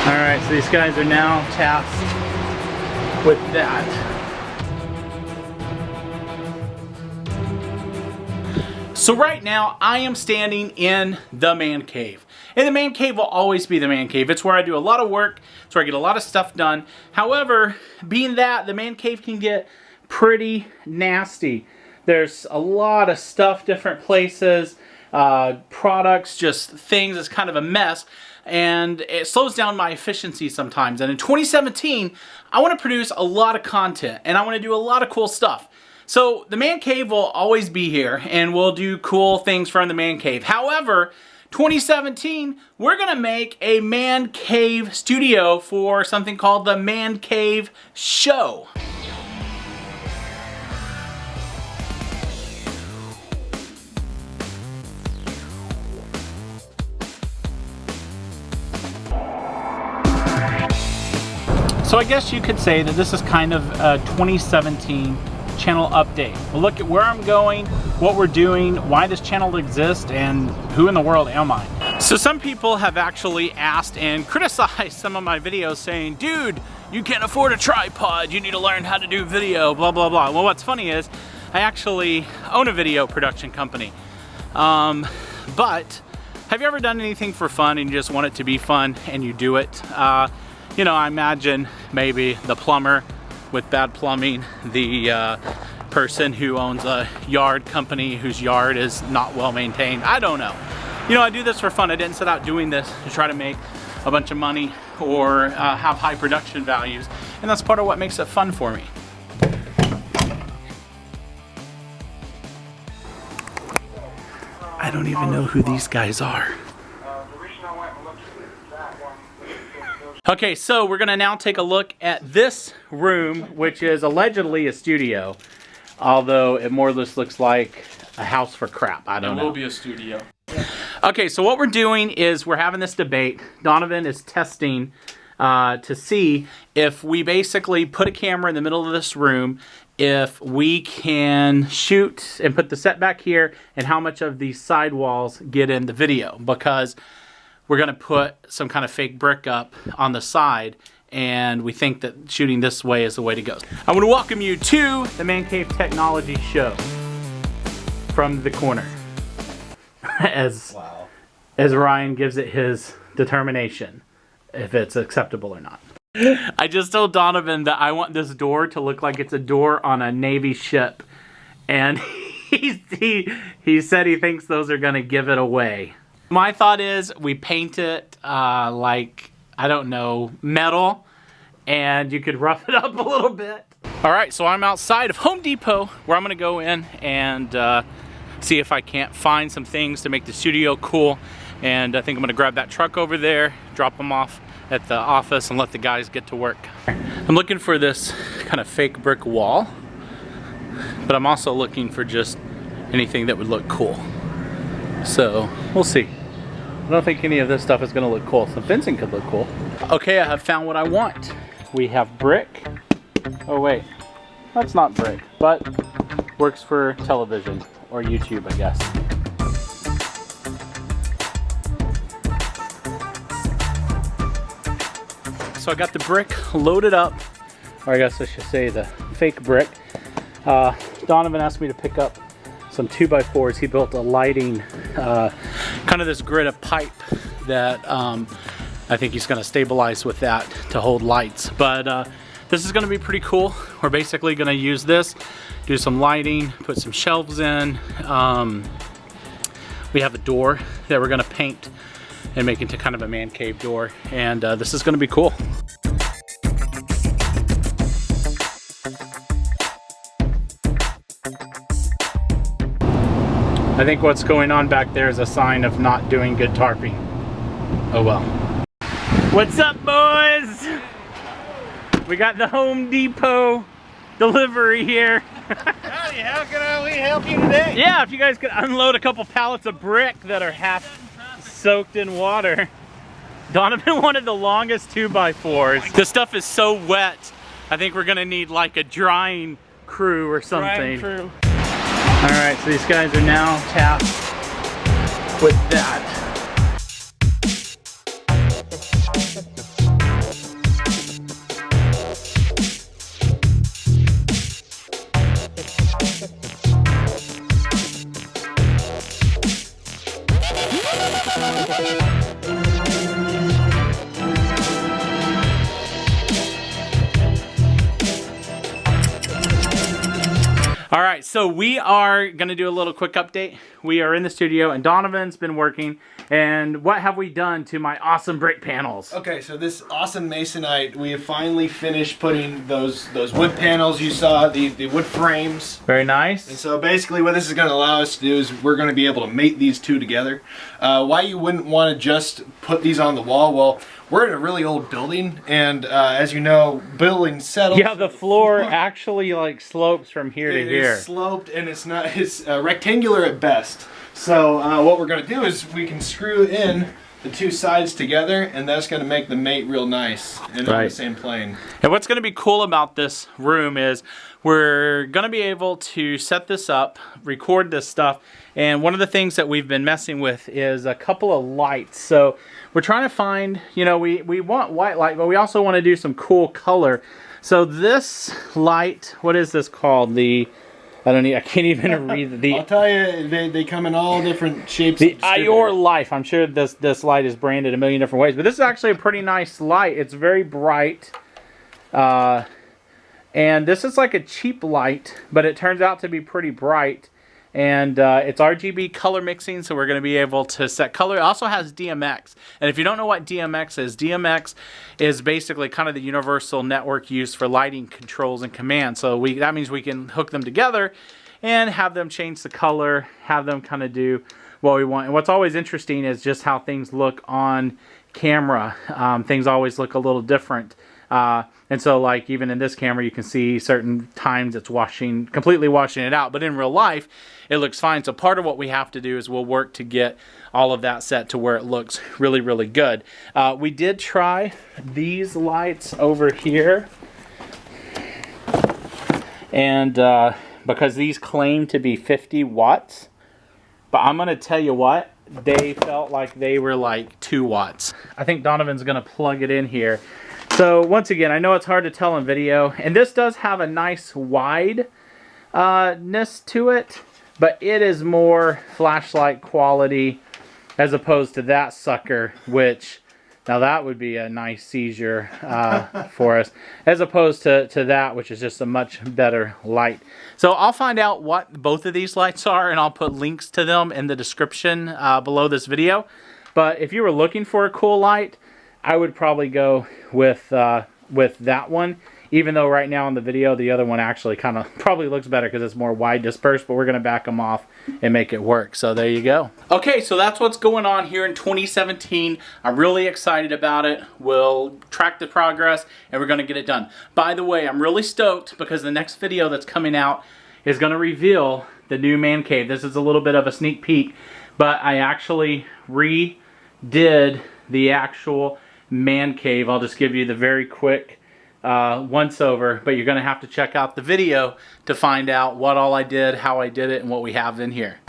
Alright, so these guys are now tasked with that. So right now, I am standing in the man cave. And the man cave will always be the man cave. It's where I do a lot of work. It's where I get a lot of stuff done. However, being that, the man cave can get pretty nasty. There's a lot of stuff, different places, products, just things. It's kind of a mess. And it slows down my efficiency sometimes. And in 2017, I want to produce a lot of content. And I want to do a lot of cool stuff. So the man cave will always be here. And we'll do cool things from the man cave. However, 2017, we're going to make a man cave studio for something called the Man Cave Show. So I guess you could say that this is kind of a 2017 channel update. We'll look at where I'm going, what we're doing, why this channel exists, and who in the world am I? So some people have actually asked and criticized some of my videos saying, dude, you can't afford a tripod, you need to learn how to do video, blah, blah, blah. Well, what's funny is I actually own a video production company. But have you ever done anything for fun and you just want it to be fun and you do it? You know, I imagine maybe the plumber with bad plumbing, the person who owns a yard company whose yard is not well maintained. I don't know. You know, I do this for fun. I didn't set out doing this to try to make a bunch of money or have high production values. And that's part of what makes it fun for me. I don't even know who these guys are. Okay, so we're gonna now take a look at this room, which is allegedly a studio, although it more or less looks like a house for crap. I don't know. It will be a studio. Okay, so what we're doing is we're having this debate. Donovan is testing to see if we basically put a camera in the middle of this room, if we can shoot and put the set back here, and how much of these side walls get in the video, because we're going to put some kind of fake brick up on the side, and we think that shooting this way is the way to go. I want to welcome you to the Man Cave Technology Show from the corner, as Ryan gives it his determination, if it's acceptable or not. I just told Donovan that I want this door to look like it's a door on a Navy ship, and he said he thinks those are going to give it away. My thought is we paint it like, I don't know, metal, and you could rough it up a little bit. All right, so I'm outside of Home Depot, where I'm gonna go in and see if I can't find some things to make the studio cool. And I think I'm gonna grab that truck over there, drop them off at the office, and let the guys get to work. I'm looking for this kind of fake brick wall, but I'm also looking for just anything that would look cool. So we'll see. I don't think any of this stuff is going to look cool. Some fencing could look cool. Okay, I have found what I want. We have brick. Oh wait, that's not brick, but works for television or YouTube, I guess. So I got the brick loaded up, or I guess I should say the fake brick. Donovan asked me to pick up some 2x4s. He built a lighting, kind of this grid of pipe that I think he's gonna stabilize with that to hold lights. But this is gonna be pretty cool. We're basically gonna use this, do some lighting, put some shelves in. We have a door that we're gonna paint and make into kind of a man cave door. And this is gonna be cool. I think what's going on back there is a sign of not doing good tarping. Oh well. What's up, boys? We got the Home Depot delivery here. Howdy, how can we help you today? Yeah, if you guys could unload a couple pallets of brick that are half soaked in water. Donovan wanted the longest 2x4s. This stuff is so wet, I think we're gonna need like a drying crew or something. Drying crew. All right, so these guys are now tasked with that. so we are going to do a little quick update. We are in the studio and Donovan's been working. And what have we done to my awesome brick panels? Okay, so this awesome masonite, we have finally finished putting those wood panels you saw, the wood frames. Very nice. And so basically what this is going to allow us to do is we're going to be able to mate these two together. Why you wouldn't want to just put these on the wall? Well, we're in a really old building, and as you know, buildings settle. Yeah, the floor actually like slopes from here to here. It's sloped, and it's rectangular at best. So what we're going to do is we can screw in the two sides together, and that's going to make the mate real nice and on the same plane. And what's going to be cool about this room is we're going to be able to set this up, record this stuff, and one of the things that we've been messing with is a couple of lights. So we're trying to find, you know, we want white light, but we also want to do some cool color. So this light, what is this called? I can't even read the. I'll tell you, they come in all different shapes. The Your Life. I'm sure this light is branded a million different ways, but this is actually a pretty nice light. It's very bright, and this is like a cheap light, but it turns out to be pretty bright. And it's RGB color mixing, so we're going to be able to set color. It also has DMX. And if you don't know what DMX is basically kind of the universal network used for lighting controls and commands. So that means we can hook them together and have them change the color, have them kind of do what we want. And what's always interesting is just how things look on camera. Things always look a little different. And so like even in this camera, you can see certain times it's completely washing it out. But in real life, it looks fine. So part of what we have to do is we'll work to get all of that set to where it looks really, really good. We did try these lights over here. And because these claim to be 50 watts. But I'm going to tell you what, they felt like they were like 2 watts. I think Donovan's going to plug it in here. So once again, I know it's hard to tell in video, and this does have a nice wideness to it, but it is more flashlight quality as opposed to that sucker, which now that would be a nice seizure for us, as opposed to that, which is just a much better light. So I'll find out what both of these lights are, and I'll put links to them in the description below this video. But if you were looking for a cool light, I would probably go with that one, even though right now in the video the other one actually kind of probably looks better because it's more wide dispersed, but we're going to back them off and make it work. So there you go. Okay, so that's what's going on here in 2017. I'm really excited about it. We'll track the progress and we're going to get it done. By the way, I'm really stoked because the next video that's coming out is going to reveal the new man cave. This is a little bit of a sneak peek, but I actually redid the actual man cave. I'll just give you the very quick once over, but you're going to have to check out the video to find out what all I did, how I did it, and what we have in here.